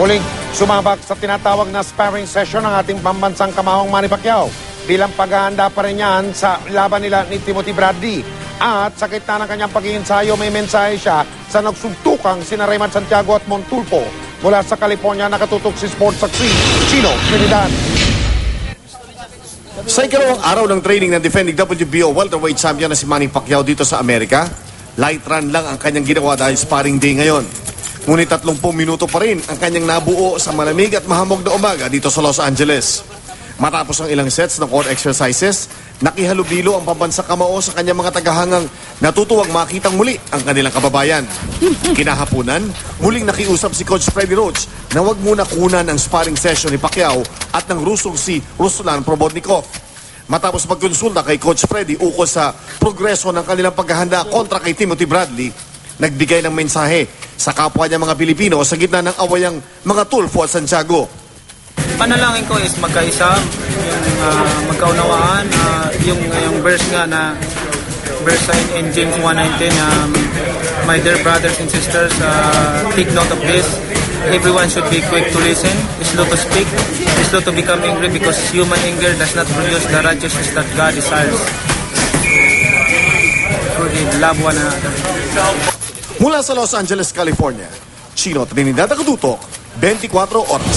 Muling sumabak sa tinatawag na sparring session ng ating pambansang kamahong Manny Pacquiao. Bilang paghahanda pa rin yan sa laban nila ni Timothy Bradley. At sa gitna ng kanyang pag-iinsayo, may mensahe siya sa nagsugtukang sina Raymond Santiago at Montulfo. Mula sa California, nakatutok si Sports Saksi, Chino Trinidad. Sa ikalawang araw ng training ng defending WBO welterweight champion na si Manny Pacquiao dito sa Amerika, light run lang ang kanyang ginawa dahil sparring day ngayon. Ngunit 30 minuto pa rin ang kanyang nabuo sa malamig at mahamog na umaga dito sa Los Angeles. Matapos ang ilang sets ng core exercises, nakihalubilo ang pambansang kamao sa kanyang mga tagahangang natutuwang makitang muli ang kanilang kababayan. Kinahapunan, muling nakiusap si Coach Freddie Roach na wag muna kunan ang sparring session ni Pacquiao at ng Rusong si Ruslan Probodnikov. Matapos magkonsulta kay Coach Freddie ukol sa progreso ng kanilang paghahanda kontra kay Timothy Bradley, nagbigay ng mensahe sa kapwa niya mga Pilipino sa gitna ng awayang mga Tulfo at Santiago. Panalangin ko is magkaisa, yung magkaunawaan, yung verse nga na verse in James 1:19, my dear brothers and sisters, take note of this. Everyone should be quick to listen, slow to speak, slow to become angry because human anger does not produce the righteousness that God desires. Love one another. Mula sa Los Angeles, California, Chino Trinidad, nakatutok, 24 oras.